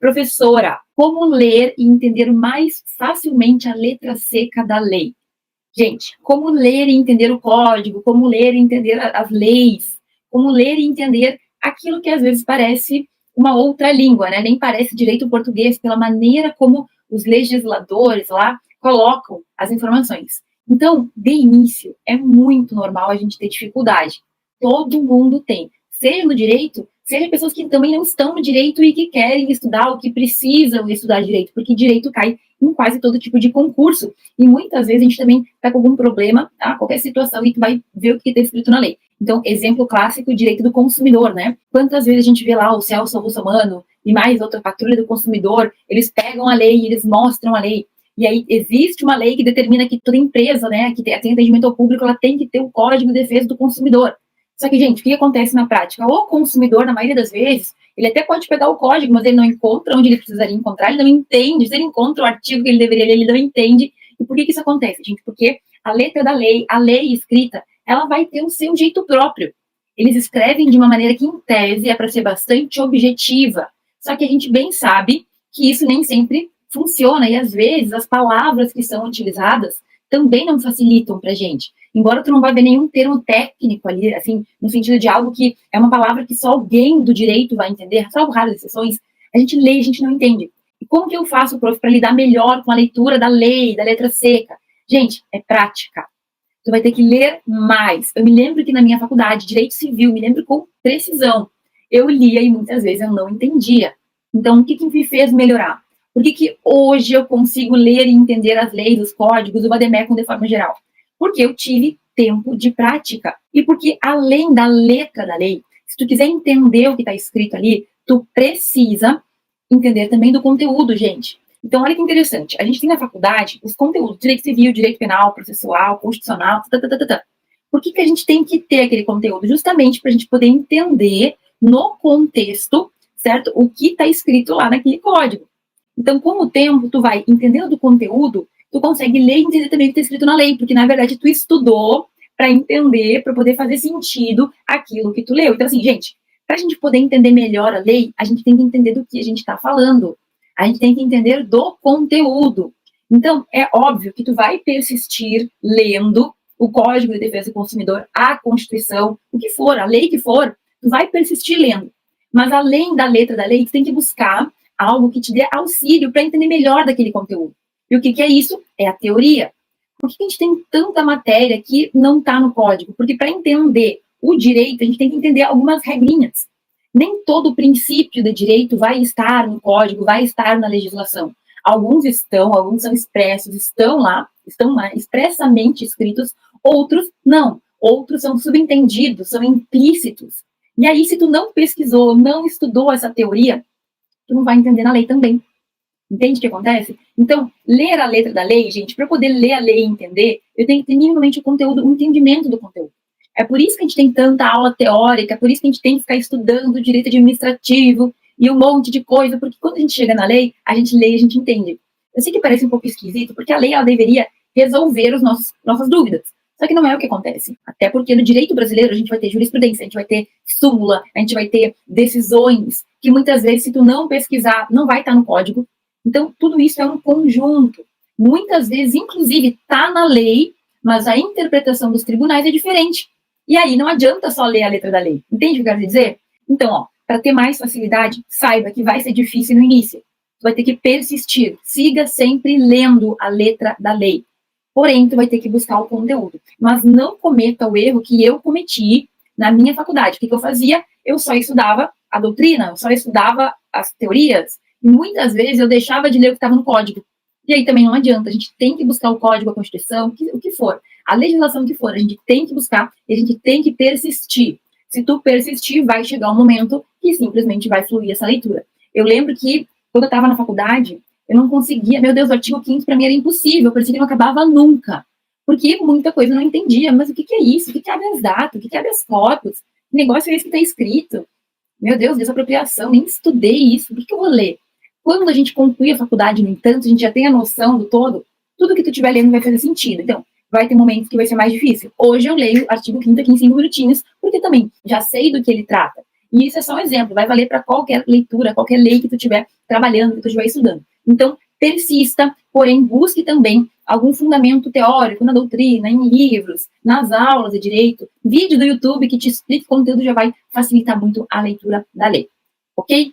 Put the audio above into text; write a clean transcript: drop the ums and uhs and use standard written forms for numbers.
Professora, como ler e entender mais facilmente a letra seca da lei? Gente, como ler e entender o código, como ler e entender as leis, como ler e entender aquilo que às vezes parece uma outra língua, né? Nem parece direito português pela maneira como os legisladores lá colocam as informações. Então, de início, é muito normal a gente ter dificuldade. Todo mundo tem. Seja no direito, seja pessoas que também não estão no direito e que querem estudar ou que precisam estudar direito, porque direito cai em quase todo tipo de concurso. E muitas vezes a gente também está com algum problema, tá? Qualquer situação, e tu vai ver o que está escrito na lei. Então, exemplo clássico, o direito do consumidor, né? Quantas vezes a gente vê lá o Celso Russomano e mais outra patrulha do consumidor, eles pegam a lei, eles mostram a lei. E aí existe uma lei que determina que toda empresa, né, que tem atendimento ao público, ela tem que ter o Código de Defesa do Consumidor. Só que, gente, o que acontece na prática? O consumidor, na maioria das vezes, ele até pode pegar o código, mas ele não encontra onde ele precisaria encontrar, ele não entende. Se ele encontra o artigo que ele deveria ler, ele não entende. E por que isso acontece, gente? Porque a letra da lei, a lei escrita, ela vai ter o seu jeito próprio. Eles escrevem de uma maneira que, em tese, é para ser bastante objetiva. Só que a gente bem sabe que isso nem sempre funciona, e às vezes as palavras que são utilizadas também não facilitam para a gente. Embora tu não vai ver nenhum termo técnico ali, assim, no sentido de algo que é uma palavra que só alguém do direito vai entender, salvo raras exceções, a gente lê e a gente não entende. E como que eu faço, prof, para lidar melhor com a leitura da lei, da letra seca? Gente, é prática. Tu vai ter que ler mais. Eu me lembro que na minha faculdade, Direito Civil, me lembro com precisão, eu lia e muitas vezes eu não entendia. Então, o que me fez melhorar? Por que hoje eu consigo ler e entender as leis, os códigos, o vademecum de forma geral? Porque eu tive tempo de prática. E porque, além da letra da lei, se tu quiser entender o que está escrito ali, tu precisa entender também do conteúdo, gente. Então, olha que interessante. A gente tem na faculdade os conteúdos, direito civil, direito penal, processual, constitucional, Por que a gente tem que ter aquele conteúdo? Justamente para a gente poder entender no contexto, certo? O que está escrito lá naquele código. Então, com o tempo, tu vai entendendo do conteúdo, tu consegue ler e entender também o que está escrito na lei, porque, na verdade, tu estudou para entender, para poder fazer sentido aquilo que tu leu. Então, assim, gente, para a gente poder entender melhor a lei, a gente tem que entender do que a gente está falando. A gente tem que entender do conteúdo. Então, é óbvio que tu vai persistir lendo o Código de Defesa do Consumidor, a Constituição, o que for, a lei que for, tu vai persistir lendo. Mas, além da letra da lei, tu tem que buscar algo que te dê auxílio para entender melhor daquele conteúdo. E o que é isso? É a teoria. Por que a gente tem tanta matéria que não está no código? Porque para entender o direito, a gente tem que entender algumas regrinhas. Nem todo princípio de direito vai estar no código, vai estar na legislação. Alguns estão, alguns são expressos, estão lá expressamente escritos, outros não. Outros são subentendidos, são implícitos. E aí, se tu não pesquisou, não estudou essa teoria, tu não vai entender na lei também. Entende o que acontece? Então, ler a letra da lei, gente, para poder ler a lei e entender, eu tenho que ter minimamente o conteúdo, o entendimento do conteúdo. É por isso que a gente tem tanta aula teórica, é por isso que a gente tem que ficar estudando direito administrativo e um monte de coisa, porque quando a gente chega na lei, a gente lê e a gente entende. Eu sei que parece um pouco esquisito, porque a lei ela deveria resolver nossas dúvidas. Só que não é o que acontece. Até porque no direito brasileiro a gente vai ter jurisprudência, a gente vai ter súmula, a gente vai ter decisões que muitas vezes, se tu não pesquisar, não vai estar no código. Então, tudo isso é um conjunto. Muitas vezes, inclusive, está na lei, mas a interpretação dos tribunais é diferente. E aí não adianta só ler a letra da lei. Entende o que eu quero dizer? Então, para ter mais facilidade, saiba que vai ser difícil no início. Tu vai ter que persistir. Siga sempre lendo a letra da lei. Porém, tu vai ter que buscar o conteúdo. Mas não cometa o erro que eu cometi na minha faculdade. O que eu fazia? Eu só estudava a doutrina, eu só estudava as teorias, e muitas vezes eu deixava de ler o que estava no código. E aí também não adianta, a gente tem que buscar o código, a Constituição, o que for, a legislação que for, a gente tem que buscar e a gente tem que persistir. Se tu persistir, vai chegar um momento que simplesmente vai fluir essa leitura. Eu lembro que, quando eu estava na faculdade, eu não conseguia, meu Deus, o artigo 5º para mim era impossível, parecia que não acabava nunca. Porque muita coisa eu não entendia, mas o que é isso? O que é habeas data? O que é habeas corpus? Que negócio é esse que está escrito? Meu Deus, desapropriação, nem estudei isso, por que eu vou ler? Quando a gente conclui a faculdade, no entanto, a gente já tem a noção do todo, tudo que tu estiver lendo vai fazer sentido. Então, vai ter momentos que vai ser mais difícil. Hoje eu leio o artigo 5º aqui em 5 minutinhos, porque também já sei do que ele trata. E isso é só um exemplo, vai valer para qualquer leitura, qualquer lei que tu estiver trabalhando, que tu estiver estudando. Então, persista, porém busque também algum fundamento teórico na doutrina, em livros, nas aulas de direito, vídeo do YouTube que te explique o conteúdo já vai facilitar muito a leitura da lei, ok?